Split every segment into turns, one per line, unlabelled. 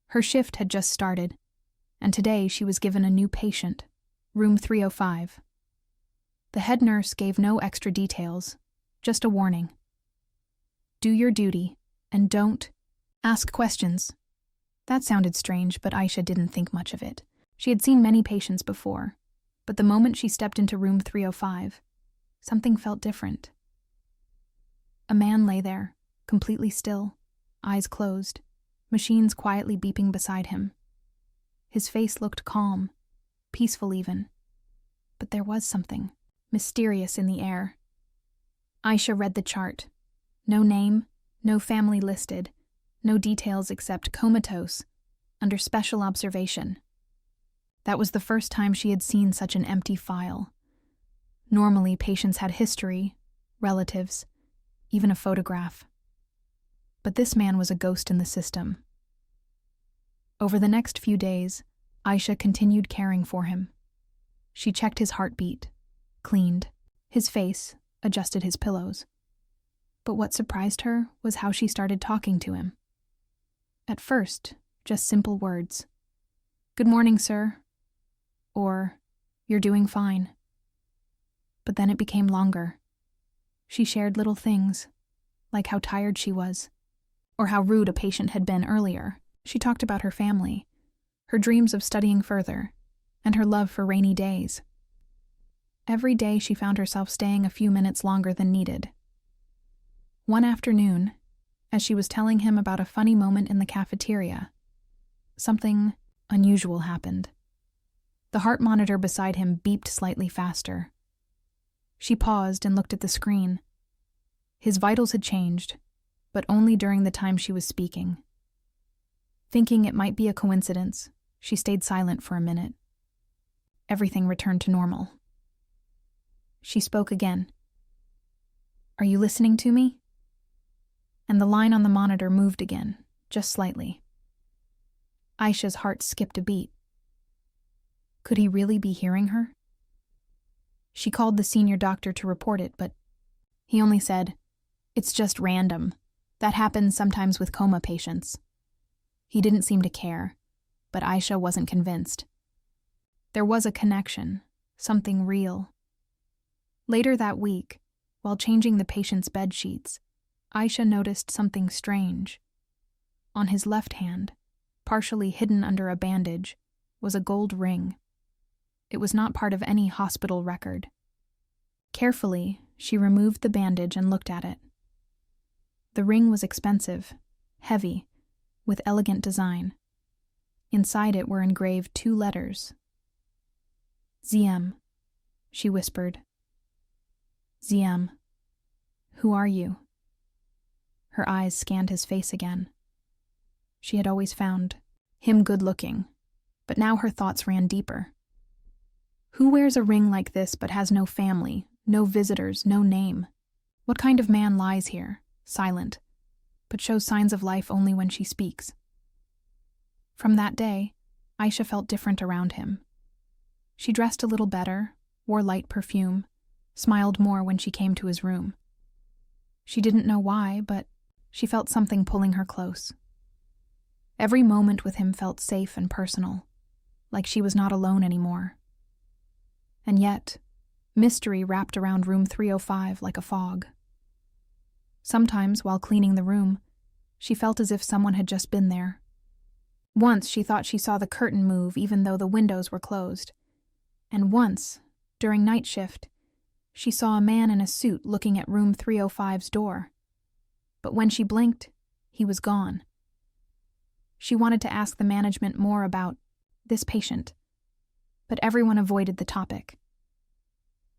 Her shift had just started, and today she was given a new patient, room 305. The head nurse gave no extra details, just a warning. Do your duty, and don't ask questions. That sounded strange, but Aisha didn't think much of it. She had seen many patients before, but the moment she stepped into room 305, something felt different. A man lay there, completely still, eyes closed, machines quietly beeping beside him. His face looked calm, peaceful even, but there was something mysterious in the air. Aisha read the chart. No name, no family listed, no details except comatose, under special observation. That was the first time she had seen such an empty file. Normally, patients had history, relatives, even a photograph. But this man was a ghost in the system. Over the next few days, Aisha continued caring for him. She checked his heartbeat, cleaned his face, adjusted his pillows. But what surprised her was how she started talking to him. At first, just simple words. "Good morning, sir," or "You're doing fine." But then it became longer. She shared little things, like how tired she was, or how rude a patient had been earlier. She talked about her family, her dreams of studying further, and her love for rainy days. Every day she found herself staying a few minutes longer than needed. One afternoon, as she was telling him about a funny moment in the cafeteria, something unusual happened. The heart monitor beside him beeped slightly faster. She paused and looked at the screen. His vitals had changed, but only during the time she was speaking. Thinking it might be a coincidence, she stayed silent for a minute. Everything returned to normal. She spoke again. "Are you listening to me?" And the line on the monitor moved again, just slightly. Aisha's heart skipped a beat. Could he really be hearing her? She called the senior doctor to report it, but he only said, "It's just random. That happens sometimes with coma patients." He didn't seem to care, but Aisha wasn't convinced. There was a connection, something real. Later that week, while changing the patient's bed sheets, Aisha noticed something strange. On his left hand, partially hidden under a bandage, was a gold ring. It was not part of any hospital record. Carefully, she removed the bandage and looked at it. The ring was expensive, heavy, with elegant design. Inside it were engraved 2 letters. "ZM," she whispered. "ZM, who are you?" Her eyes scanned his face again. She had always found him good-looking, but now her thoughts ran deeper. Who wears a ring like this but has no family, no visitors, no name? What kind of man lies here, silent, but shows signs of life only when she speaks? From that day, Aisha felt different around him. She dressed a little better, wore light perfume, smiled more when she came to his room. She didn't know why, but she felt something pulling her close. Every moment with him felt safe and personal, like she was not alone anymore. And yet, mystery wrapped around room 305 like a fog. Sometimes, while cleaning the room, she felt as if someone had just been there. Once she thought she saw the curtain move even though the windows were closed. And once, during night shift, she saw a man in a suit looking at room 305's door. But when she blinked, he was gone. She wanted to ask the management more about this patient, but everyone avoided the topic.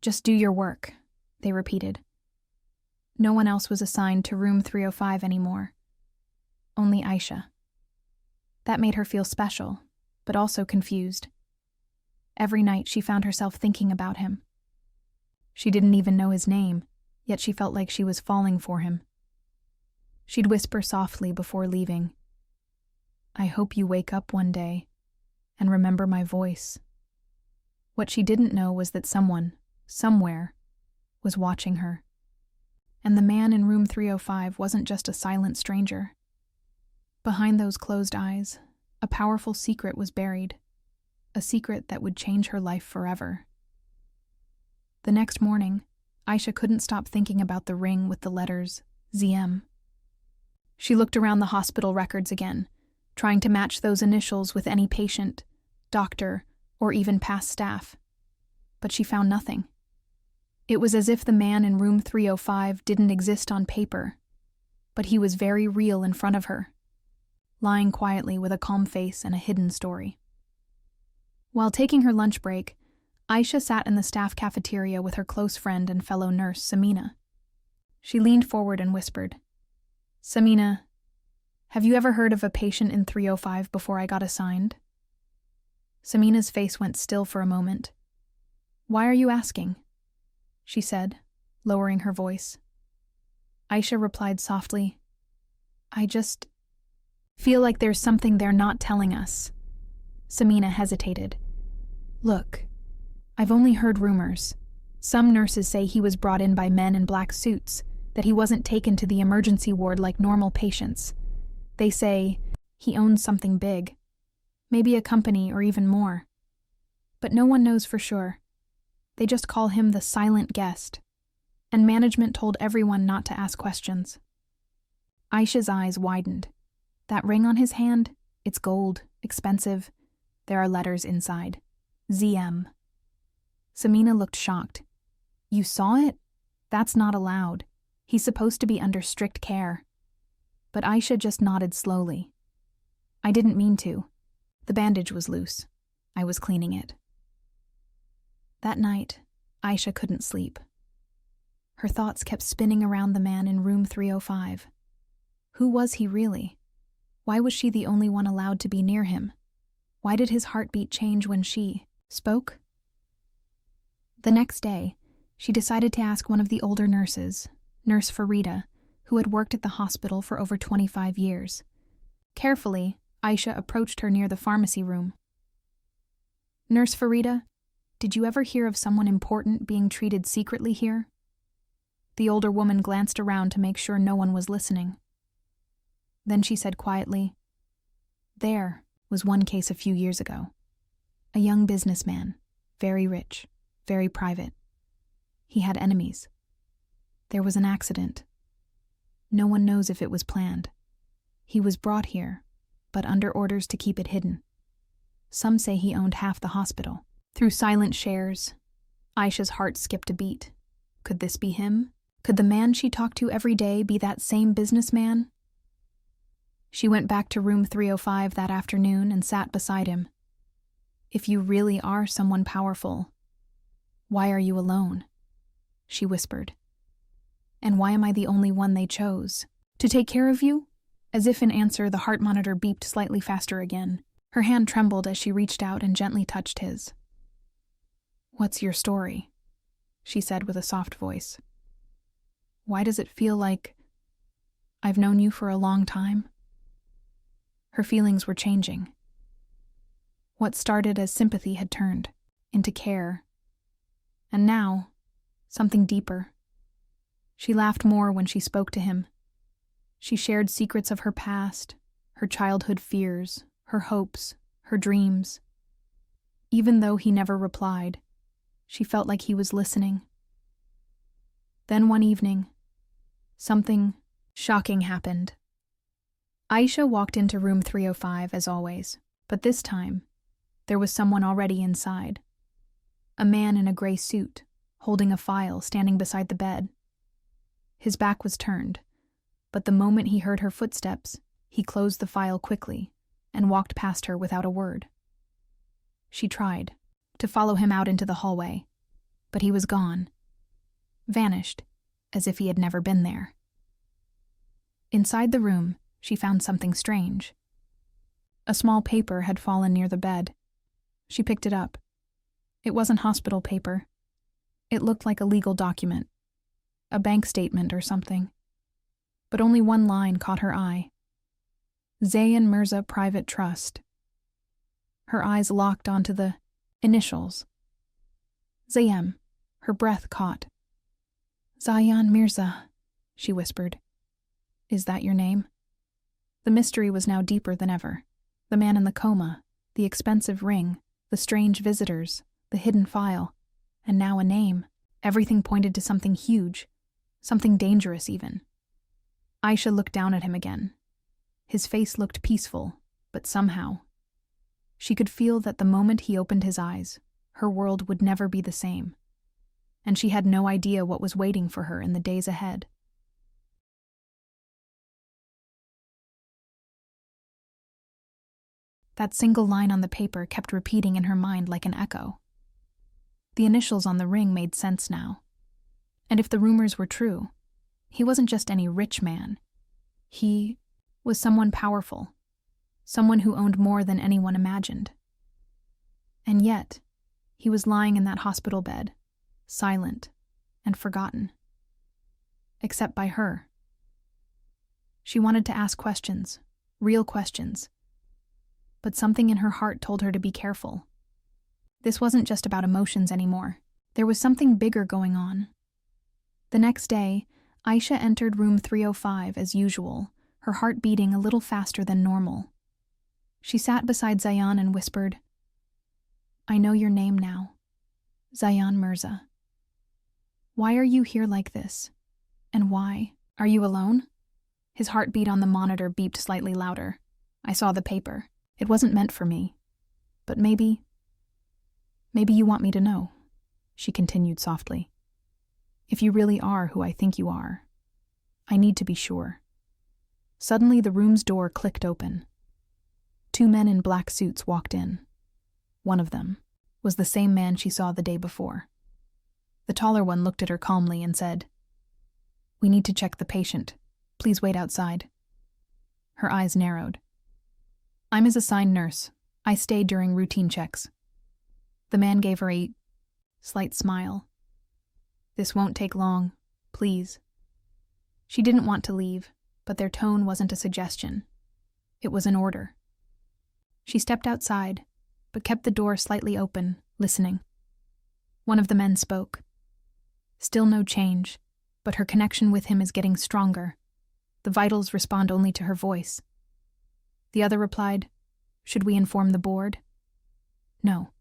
"Just do your work," they repeated. No one else was assigned to room 305 anymore. Only Aisha. That made her feel special, but also confused. Every night she found herself thinking about him. She didn't even know his name, yet she felt like she was falling for him. She'd whisper softly before leaving, "I hope you wake up one day and remember my voice." What she didn't know was that someone, somewhere, was watching her. And the man in room 305 wasn't just a silent stranger. Behind those closed eyes, A powerful secret was buried, a secret that would change her life forever. The next morning, Aisha couldn't stop thinking about the ring with the letters ZM. She looked around the hospital records again, trying to match those initials with any patient, doctor, or even past staff. But she found nothing. It was as if the man in room 305 didn't exist on paper, but he was very real in front of her, lying quietly with a calm face and a hidden story. While taking her lunch break, Aisha sat in the staff cafeteria with her close friend and fellow nurse, Samina. She leaned forward and whispered, "Samina, have you ever heard of a patient in 305 before I got assigned?" Samina's face went still for a moment. "Why are you asking?" she said, lowering her voice. Aisha replied softly, "I just feel like there's something they're not telling us." Samina hesitated. "Look, I've only heard rumors. Some nurses say he was brought in by men in black suits, that he wasn't taken to the emergency ward like normal patients. They say he owns something big, maybe a company or even more. But no one knows for sure. They just call him the silent guest, and management told everyone not to ask questions." Aisha's eyes widened. That ring on his hand, it's gold, expensive. There are letters inside. ZM. Samina looked shocked. "You saw it? That's not allowed. He's supposed to be under strict care." But Aisha just nodded slowly. "I didn't mean to. The bandage was loose. I was cleaning it." That night, Aisha couldn't sleep. Her thoughts kept spinning around the man in room 305. Who was he really? Why was she the only one allowed to be near him? Why did his heartbeat change when she spoke? The next day, she decided to ask one of the older nurses, Nurse Farida, who had worked at the hospital for over 25 years. Carefully, Aisha approached her near the pharmacy room. "Nurse Farida, did you ever hear of someone important being treated secretly here?" The older woman glanced around to make sure no one was listening. Then she said quietly, "There was one case a few years ago. A young businessman, very rich, very private. He had enemies. There was an accident. No one knows if it was planned. He was brought here, but under orders to keep it hidden. Some say he owned half the hospital. Through silent shares, Aisha's heart skipped a beat. Could this be him? Could the man she talked to every day be that same businessman? She went back to room 305 that afternoon and sat beside him. "If you really are someone powerful, why are you alone?" she whispered. "And why am I the only one they chose to take care of you?" As if in answer, the heart monitor beeped slightly faster again. Her hand trembled as she reached out and gently touched his. "What's your story?" she said with a soft voice. "Why does it feel like I've known you for a long time?" Her feelings were changing. What started as sympathy had turned into care. And now, something deeper. She laughed more when she spoke to him. She shared secrets of her past, her childhood fears, her hopes, her dreams. Even though he never replied, she felt like he was listening. Then one evening, something shocking happened. Aisha walked into room 305 as always, but this time, there was someone already inside. A man in a gray suit, holding a file, standing beside the bed. His back was turned, but the moment he heard her footsteps, he closed the file quickly and walked past her without a word. She tried to follow him out into the hallway, but he was gone, vanished, as if he had never been there. Inside the room, she found something strange. A small paper had fallen near the bed. She picked it up. It wasn't hospital paper. It looked like a legal document, a bank statement or something. But only one line caught her eye. Zayn Mirza Private Trust. Her eyes locked onto the initials. Zayem, her breath caught. "Zayan Mirza," she whispered. "Is that your name?" The mystery was now deeper than ever. The man in the coma, the expensive ring, the strange visitors, the hidden file, and now a name. Everything pointed to something huge, something dangerous even. Aisha looked down at him again. His face looked peaceful, but somehow, she could feel that the moment he opened his eyes, her world would never be the same, and she had no idea what was waiting for her in the days ahead. That single line on the paper kept repeating in her mind like an echo. The initials on the ring made sense now. And if the rumors were true, he wasn't just any rich man. He was someone powerful, someone who owned more than anyone imagined. And yet, he was lying in that hospital bed, silent and forgotten. Except by her. She wanted to ask questions, real questions. But something in her heart told her to be careful. This wasn't just about emotions anymore. There was something bigger going on. The next day, Aisha entered room 305 as usual, her heart beating a little faster than normal. She sat beside Zayan and whispered, "I know your name now. Zayan Mirza. Why are you here like this? And why? Are you alone?" His heartbeat on the monitor beeped slightly louder. I saw the paper. It wasn't meant for me. But maybe you want me to know, she continued softly. If you really are who I think you are, I need to be sure. Suddenly the room's door clicked open. 2 men in black suits walked in. One of them was the same man she saw the day before. The taller one looked at her calmly and said, "We need to check the patient. Please wait outside." Her eyes narrowed. "I'm his assigned nurse. I stayed during routine checks." The man gave her a slight smile. "This won't take long, please." She didn't want to leave, but their tone wasn't a suggestion. It was an order. She stepped outside, but kept the door slightly open, listening. One of the men spoke. Still no change, but her connection with him is getting stronger. The vitals respond only to her voice. The other replied, "Should we inform the board?" "No.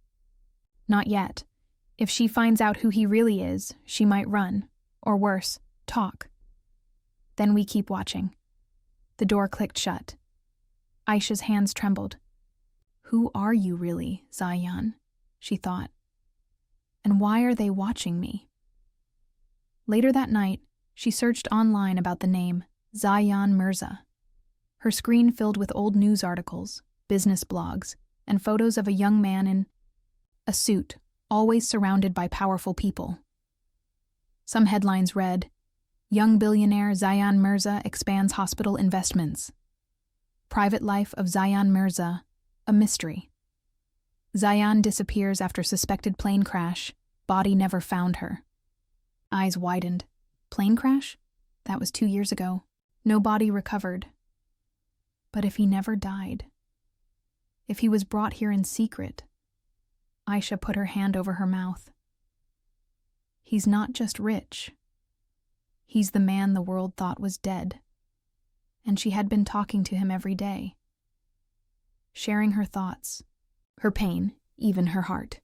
Not yet. If she finds out who he really is, she might run, or worse, talk. Then we keep watching." The door clicked shut. Aisha's hands trembled. "Who are you really, Zayan?" she thought. "And why are they watching me?" Later that night, she searched online about the name Zayan Mirza. Her screen filled with old news articles, business blogs, and photos of a young man in a suit, always surrounded by powerful people. Some headlines read, "Young billionaire Zayan Mirza expands hospital investments." "Private life of Zayan Mirza, a mystery." "Zayan disappears after suspected plane crash, body never found her." Eyes widened. Plane crash? That was 2 years ago. No body recovered. But if he never died? If he was brought here in secret? Aisha put her hand over her mouth. He's not just rich. He's the man the world thought was dead. And she had been talking to him every day. Sharing her thoughts, her pain, even her heart.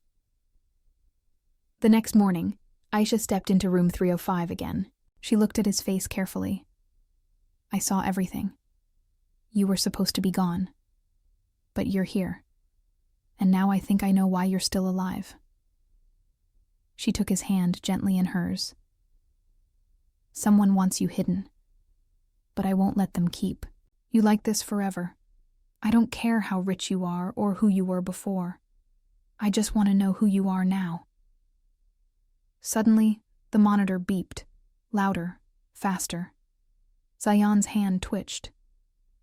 The next morning, Aisha stepped into room 305 again. She looked at his face carefully. "I saw everything. You were supposed to be gone. But you're here. And now I think I know why you're still alive." She took his hand gently in hers. "Someone wants you hidden. But I won't let them keep you like this forever. I don't care how rich you are or who you were before. I just want to know who you are now." Suddenly, the monitor beeped, louder, faster. Zayan's hand twitched.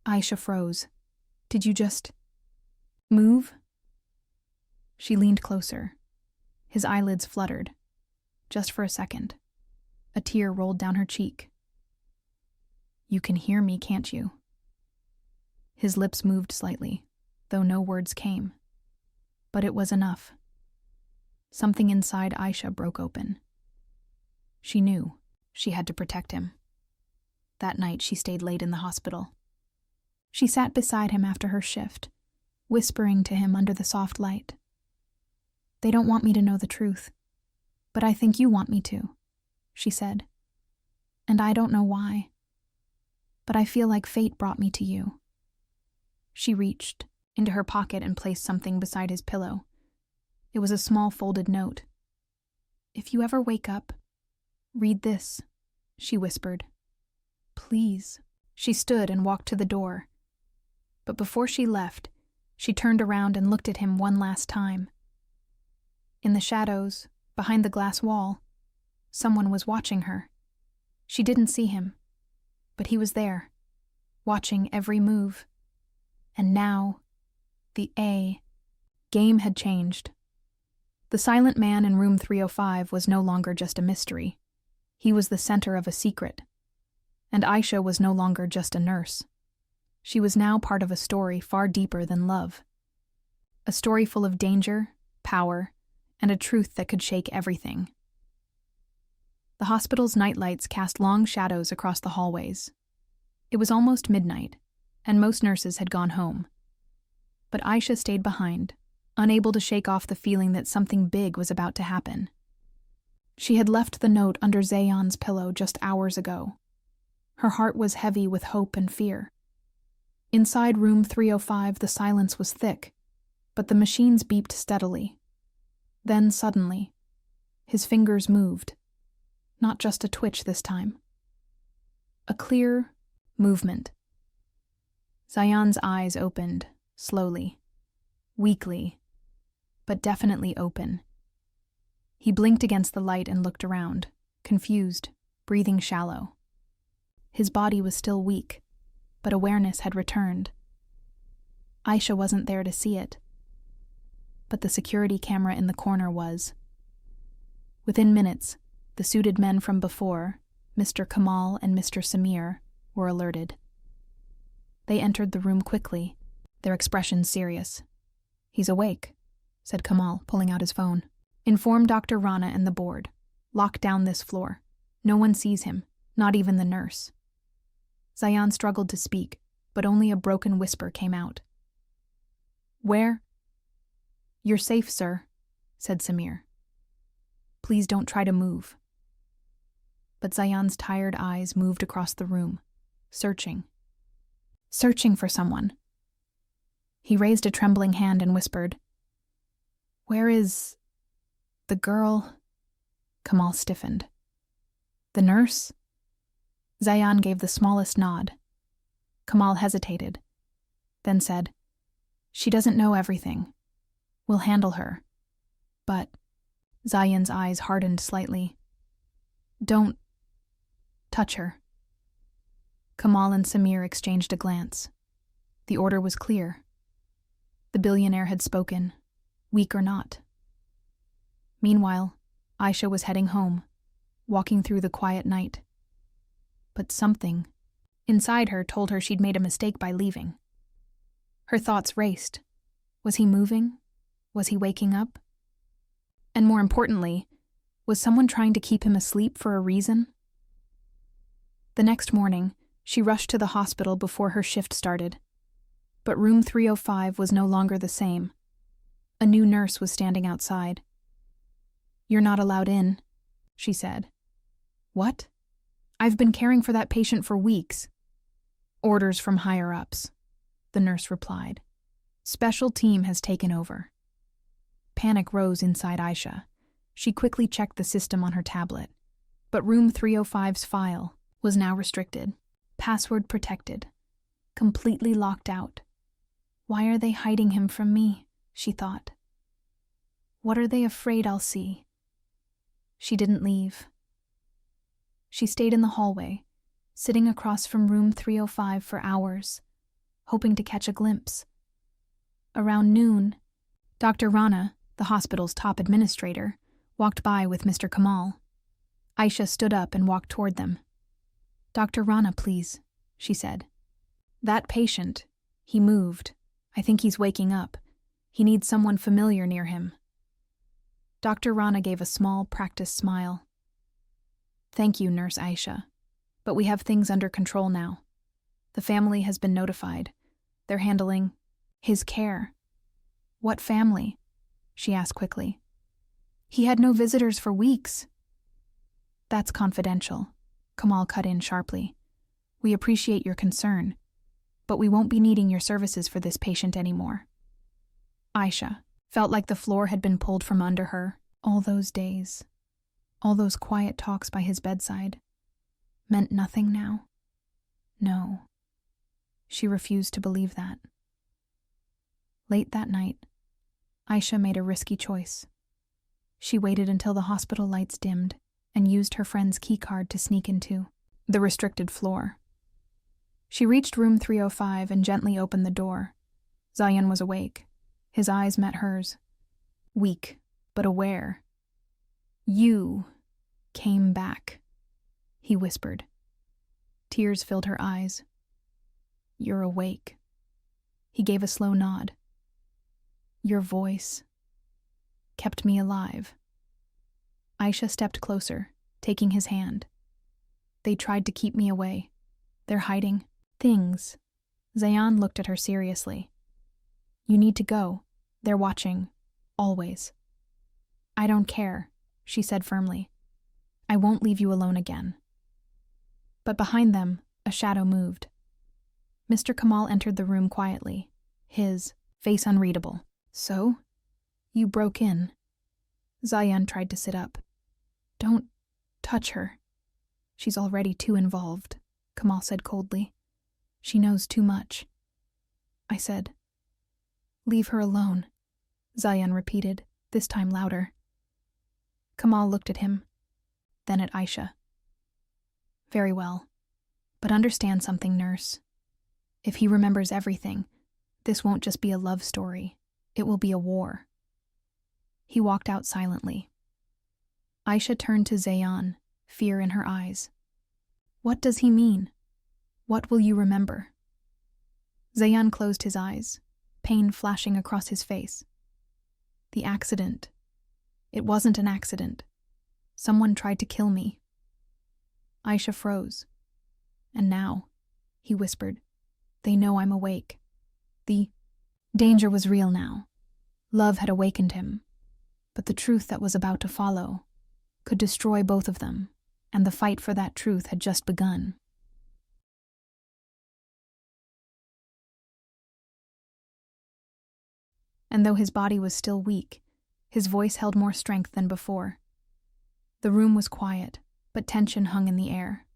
Aisha froze. "Did you just move?" She leaned closer. His eyelids fluttered. Just for a second. A tear rolled down her cheek. "You can hear me, can't you?" His lips moved slightly, though no words came. But it was enough. Something inside Aisha broke open. She knew she had to protect him. That night she stayed late in the hospital. She sat beside him after her shift, whispering to him under the soft light. "They don't want me to know the truth, but I think you want me to," she said. "And I don't know why, but I feel like fate brought me to you." She reached into her pocket and placed something beside his pillow. It was a small folded note. "If you ever wake up, read this," she whispered. "Please." She stood and walked to the door. But before she left, she turned around and looked at him one last time. In the shadows, behind the glass wall, someone was watching her. She didn't see him, but he was there, watching every move. And now, the game had changed. The silent man in room 305 was no longer just a mystery. He was the center of a secret. And Aisha was no longer just a nurse. She was now part of a story far deeper than love. A story full of danger, power, and a truth that could shake everything. The hospital's nightlights cast long shadows across the hallways. It was almost midnight, and most nurses had gone home. But Aisha stayed behind, unable to shake off the feeling that something big was about to happen. She had left the note under Zayan's pillow just hours ago. Her heart was heavy with hope and fear. Inside room 305, the silence was thick, but the machines beeped steadily. Then suddenly, his fingers moved. Not just a twitch this time. A clear movement. Zayan's eyes opened, slowly, weakly, but definitely open. He blinked against the light and looked around, confused, breathing shallow. His body was still weak, but awareness had returned. Aisha wasn't there to see it, but the security camera in the corner was. Within minutes, the suited men from before, Mr. Kamal and Mr. Samir, were alerted. They entered the room quickly, their expressions serious. "He's awake," said Kamal, pulling out his phone. "Inform Dr. Rana and the board. Lock down this floor. No one sees him, not even the nurse." Zayan struggled to speak, but only a broken whisper came out. "Where?" "You're safe, sir," said Samir. "Please don't try to move." But Zayan's tired eyes moved across the room, searching for someone. He raised a trembling hand and whispered, "Where is the girl?" Kamal stiffened. "The nurse?" Zayan gave the smallest nod. Kamal hesitated, then said, "She doesn't know everything. We'll handle her. But," Zayan's eyes hardened slightly, "don't touch her." Kamal and Samir exchanged a glance. The order was clear. The billionaire had spoken, weak or not. Meanwhile, Aisha was heading home, walking through the quiet night. But something inside her told her she'd made a mistake by leaving. Her thoughts raced. Was he moving? Was he waking up? And more importantly, was someone trying to keep him asleep for a reason? The next morning, she rushed to the hospital before her shift started. But room 305 was no longer the same. A new nurse was standing outside. "You're not allowed in," she said. "What?" "I've been caring for that patient for weeks." "Orders from higher-ups," the nurse replied. "Special team has taken over." Panic rose inside Aisha. She quickly checked the system on her tablet. But room 305's file was now restricted, password protected, completely locked out. "Why are they hiding him from me?" she thought. "What are they afraid I'll see?" She didn't leave. She stayed in the hallway, sitting across from room 305 for hours, hoping to catch a glimpse. Around noon, Dr. Rana, the hospital's top administrator, walked by with Mr. Kamal. Aisha stood up and walked toward them. "Dr. Rana, please," she said. "That patient, he moved. I think he's waking up. He needs someone familiar near him." Dr. Rana gave a small, practiced smile. "Thank you, Nurse Aisha, but we have things under control now. The family has been notified. They're handling his care," What family? She asked quickly. He had no visitors for weeks. That's confidential, Kamal cut in sharply. We appreciate your concern, but we won't be needing your services for this patient anymore. Aisha felt like the floor had been pulled from under her. All those days, all those quiet talks by his bedside, meant nothing now? No. She refused to believe that. Late that night, Aisha made a risky choice. She waited until the hospital lights dimmed and used her friend's keycard to sneak into the restricted floor. She reached room 305 and gently opened the door. Zayan was awake. His eyes met hers. Weak, but aware. You came back, he whispered. Tears filled her eyes. You're awake. He gave a slow nod. Your voice kept me alive. Aisha stepped closer, taking his hand. They tried to keep me away. They're hiding things. Zayan looked at her seriously. You need to go. They're watching. Always. I don't care, she said firmly. I won't leave you alone again. But behind them, a shadow moved. Mr. Kamal entered the room quietly, his face unreadable. So? You broke in. Zayan tried to sit up. Don't touch her. She's already too involved, Kamal said coldly. She knows too much. I said, leave her alone, Zayan repeated, this time louder. Kamal looked at him, then at Aisha. Very well, but understand something, nurse. If he remembers everything, this won't just be a love story. It will be a war. He walked out silently. Aisha turned to Zayan, fear in her eyes. What does he mean? What will you remember? Zayan closed his eyes, pain flashing across his face. The accident. It wasn't an accident. Someone tried to kill me. Aisha froze. And now, he whispered, they know I'm awake. The danger was real now. Love had awakened him. But the truth that was about to follow could destroy both of them, and the fight for that truth had just begun. And though his body was still weak, his voice held more strength than before. The room was quiet, but tension hung in the air.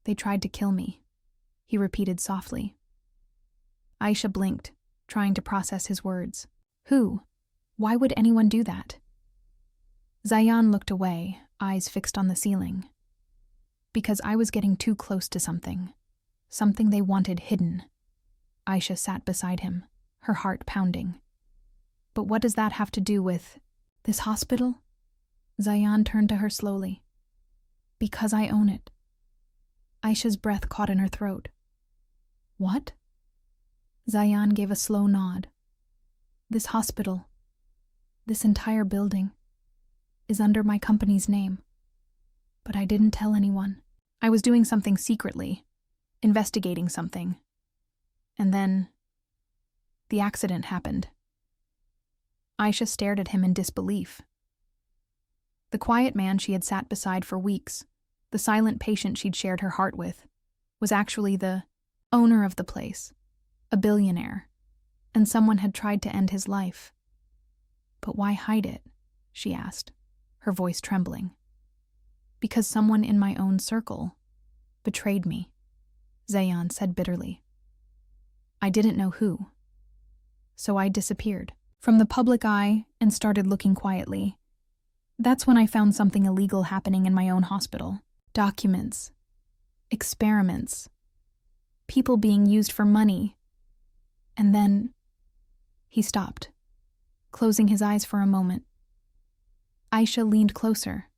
They tried to kill me, he repeated softly. Aisha blinked, trying to process his words. Who? Why would anyone do that? Zayan looked away, eyes fixed on the ceiling. Because I was getting too close to something they wanted hidden. Aisha sat beside him, her heart pounding. But what does that have to do with this hospital? Zayan turned to her slowly. Because I own it. Aisha's breath caught in her throat. What? Zayan gave a slow nod. This hospital, this entire building, is under my company's name. But I didn't tell anyone. I was doing something secretly, investigating something. And then the accident happened. Aisha stared at him in disbelief. The quiet man she had sat beside for weeks, the silent patient she'd shared her heart with, was actually the owner of the place, a billionaire, and someone had tried to end his life. But why hide it? She asked, her voice trembling. Because someone in my own circle betrayed me, Zayan said bitterly. I didn't know who. So I disappeared from the public eye and started looking quietly. That's when I found something illegal happening in my own hospital. Documents, experiments, people being used for money. And then he stopped, closing his eyes for a moment. Aisha leaned closer.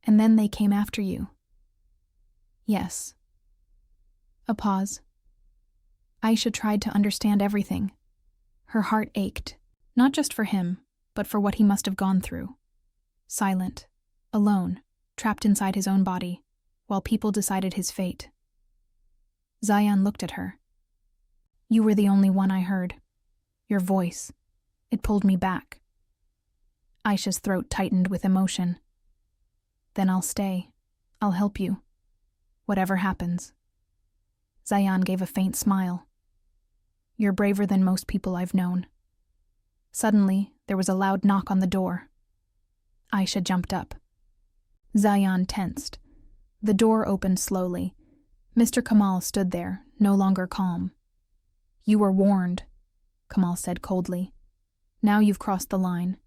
And then they came after you. Yes. A pause. Aisha tried to understand everything. Her heart ached, not just for him, but for what he must have gone through. Silent, alone, trapped inside his own body, while people decided his fate. Zayan looked at her. You were the only one I heard. Your voice. It pulled me back. Aisha's throat tightened with emotion. Then I'll stay. I'll help you. Whatever happens. Zayan gave a faint smile. You're braver than most people I've known. Suddenly, there was a loud knock on the door. Aisha jumped up. Zayan tensed. The door opened slowly. Mr. Kamal stood there, no longer calm. You were warned, Kamal said coldly. Now you've crossed the line.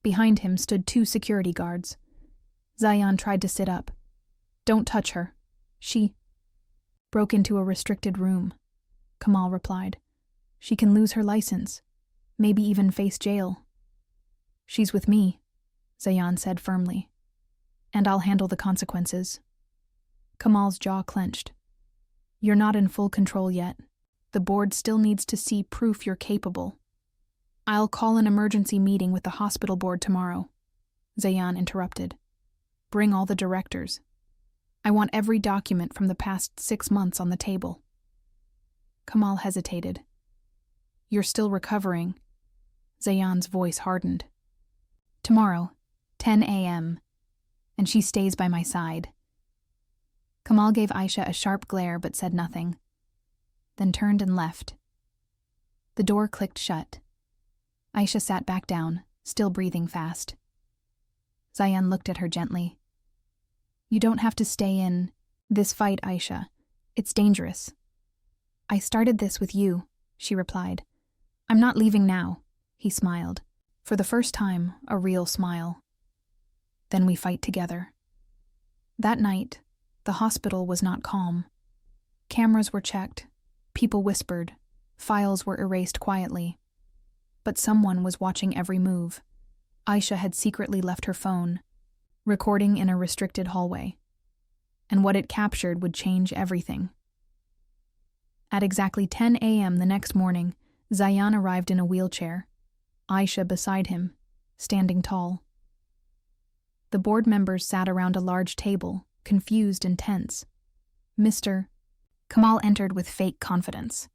Behind him stood 2 security guards. Zayan tried to sit up. Don't touch her. She broke into a restricted room, Kamal replied. She can lose her license, maybe even face jail. She's with me, Zayan said firmly. And I'll handle the consequences. Kamal's jaw clenched. You're not in full control yet. The board still needs to see proof you're capable. I'll call an emergency meeting with the hospital board tomorrow, Zayan interrupted. Bring all the directors. I want every document from the past 6 months on the table. Kamal hesitated. You're still recovering. Zayan's voice hardened. Tomorrow, 10 a.m., and she stays by my side. Kamal gave Aisha a sharp glare but said nothing, then turned and left. The door clicked shut. Aisha sat back down, still breathing fast. Zayan looked at her gently. You don't have to stay in this fight, Aisha. It's dangerous. I started this with you, she replied. I'm not leaving now, he smiled. For the first time, a real smile. Then we fight together. That night, the hospital was not calm. Cameras were checked, people whispered, files were erased quietly. But someone was watching every move. Aisha had secretly left her phone, recording in a restricted hallway. And what it captured would change everything. At exactly 10 a.m. the next morning, Zayan arrived in a wheelchair, Aisha beside him, standing tall. The board members sat around a large table, confused and tense. Mr. Kamal entered with fake confidence.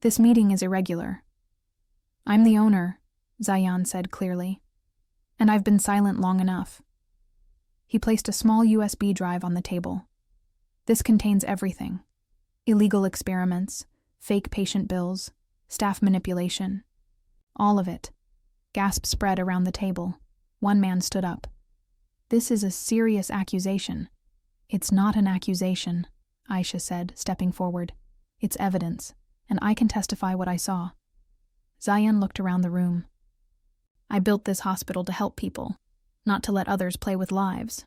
This meeting is irregular. I'm the owner, Zayan said clearly, and I've been silent long enough. He placed a small USB drive on the table. This contains everything. Illegal experiments, fake patient bills, staff manipulation. All of it. Gasps spread around the table. One man stood up. This is a serious accusation. It's not an accusation, Aisha said, stepping forward. It's evidence, and I can testify what I saw. Zayan looked around the room. I built this hospital to help people, not to let others play with lives.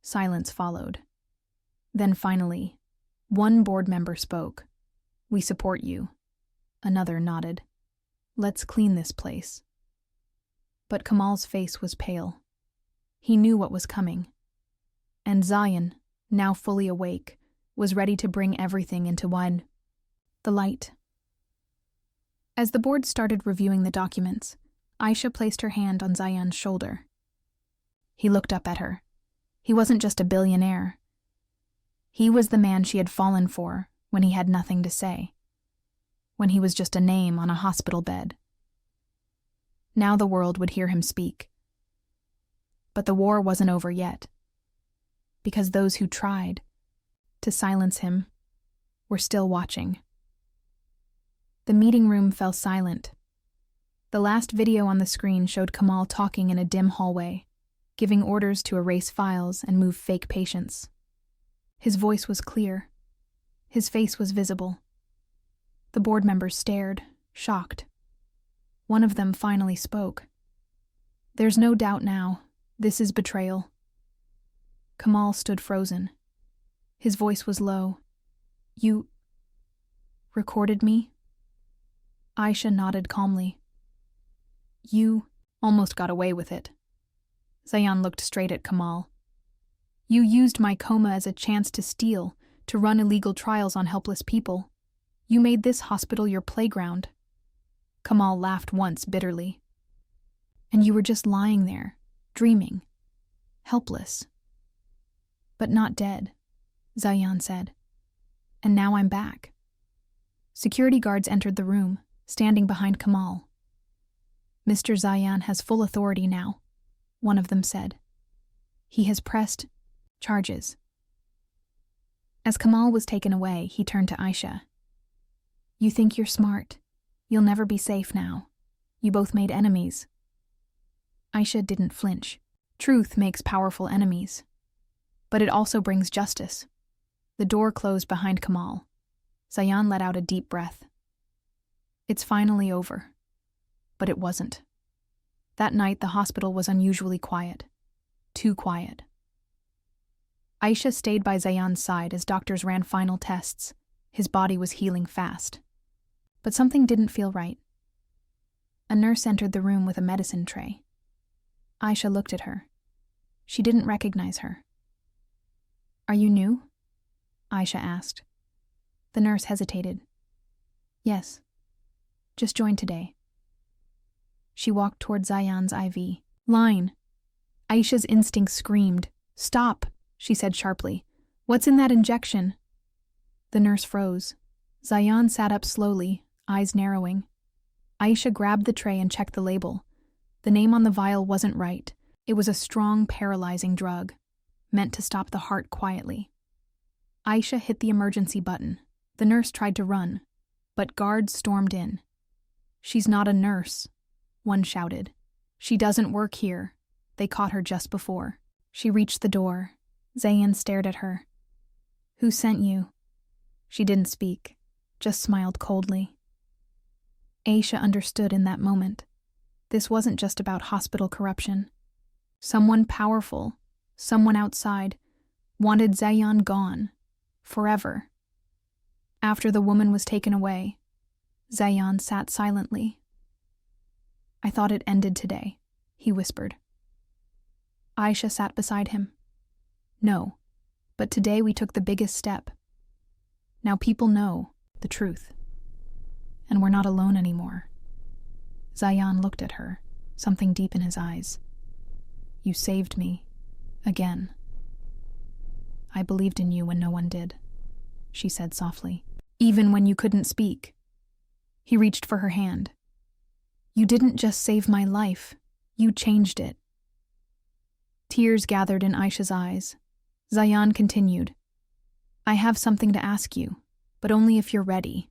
Silence followed. Then finally, one board member spoke. We support you. Another nodded. Let's clean this place. But Kamal's face was pale. He knew what was coming. And Zayan, now fully awake, was ready to bring everything into one. The light. As the board started reviewing the documents, Aisha placed her hand on Zayan's shoulder. He looked up at her. He wasn't just a billionaire. He was the man she had fallen for when he had nothing to say, when he was just a name on a hospital bed. Now the world would hear him speak. But the war wasn't over yet, because those who tried to silence him were still watching. The meeting room fell silent. The last video on the screen showed Kamal talking in a dim hallway, giving orders to erase files and move fake patients. His voice was clear. His face was visible. The board members stared, shocked. One of them finally spoke. There's no doubt now. This is betrayal. Kamal stood frozen. His voice was low. You recorded me? Aisha nodded calmly. You almost got away with it. Zayan looked straight at Kamal. You used my coma as a chance to steal, to run illegal trials on helpless people. You made this hospital your playground. Kamal laughed once bitterly. And you were just lying there, dreaming, helpless. But not dead, Zayan said. And now I'm back. Security guards entered the room, standing behind Kamal. "Mr. Zayan has full authority now," one of them said. "He has pressed charges." As Kamal was taken away, he turned to Aisha. "You think you're smart. You'll never be safe now. You both made enemies." Aisha didn't flinch. Truth makes powerful enemies. But it also brings justice. The door closed behind Kamal. Zayan let out a deep breath. It's finally over. But it wasn't. That night, the hospital was unusually quiet. Too quiet. Aisha stayed by Zayan's side as doctors ran final tests. His body was healing fast. But something didn't feel right. A nurse entered the room with a medicine tray. Aisha looked at her. She didn't recognize her. "Are you new?" Aisha asked. The nurse hesitated. "Yes. Just joined today." She walked toward Zayan's IV. "Line." Aisha's instinct screamed. "Stop," she said sharply. "What's in that injection?" The nurse froze. Zayan sat up slowly, eyes narrowing. Aisha grabbed the tray and checked the label. The name on the vial wasn't right. It was a strong, paralyzing drug, meant to stop the heart quietly. Aisha hit the emergency button. The nurse tried to run, but guards stormed in. "She's not a nurse," one shouted. "She doesn't work here. They caught her just before." She reached the door. Zayan stared at her. "Who sent you?" She didn't speak, just smiled coldly. Aisha understood in that moment. This wasn't just about hospital corruption. Someone powerful, someone outside, wanted Zayan gone, forever. After the woman was taken away, Zayan sat silently. "I thought it ended today," he whispered. Aisha sat beside him. "No, but today we took the biggest step. Now people know the truth. And we're not alone anymore." Zayan looked at her, something deep in his eyes. "You saved me. Again." "I believed in you when no one did," she said softly. "Even when you couldn't speak." He reached for her hand. "You didn't just save my life. You changed it." Tears gathered in Aisha's eyes. Zayan continued. "I have something to ask you, but only if you're ready."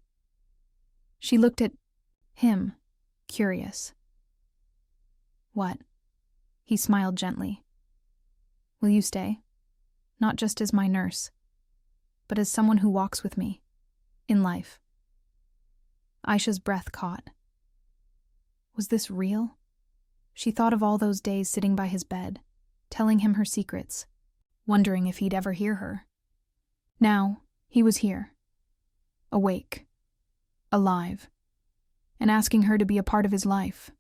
She looked at him, curious. "What?" He smiled gently. "Will you stay? Not just as my nurse, but as someone who walks with me, in life." Aisha's breath caught. Was this real? She thought of all those days sitting by his bed, telling him her secrets, wondering if he'd ever hear her. Now, he was here, awake, alive, and asking her to be a part of his life.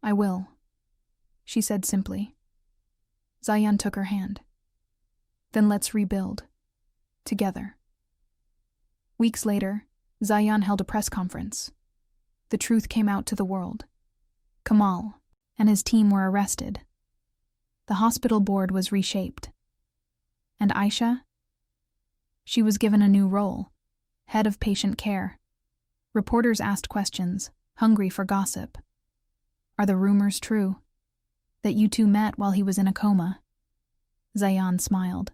"I will," she said simply. Zayan took her hand. "Then let's rebuild. Together." Weeks later, Zayan held a press conference. The truth came out to the world. Kamal and his team were arrested. The hospital board was reshaped. And Aisha? She was given a new role, head of patient care. Reporters asked questions, hungry for gossip. "Are the rumors true? That you two met while he was in a coma?" Zayan smiled.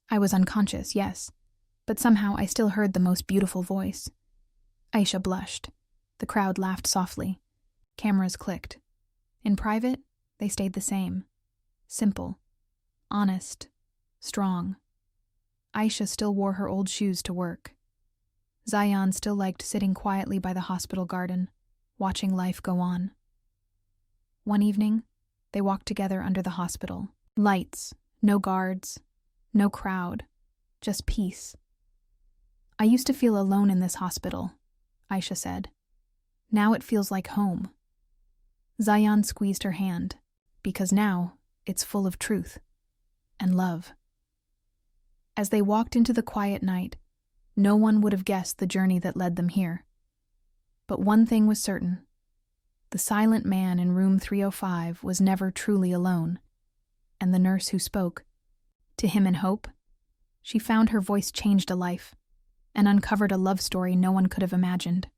"I was unconscious, yes, but somehow I still heard the most beautiful voice." Aisha blushed. The crowd laughed softly. Cameras clicked. In private, they stayed the same. Simple, honest, strong. Aisha still wore her old shoes to work. Zayan still liked sitting quietly by the hospital garden, watching life go on. One evening, they walked together under the hospital. Lights, no guards, no crowd, just peace. "I used to feel alone in this hospital," Aisha said. "Now it feels like home." Zayan squeezed her hand, because now it's full of truth and love. As they walked into the quiet night, no one would have guessed the journey that led them here. But one thing was certain. The silent man in room 305 was never truly alone, and the nurse who spoke, to him in hope, she found her voice changed a life and uncovered a love story no one could have imagined.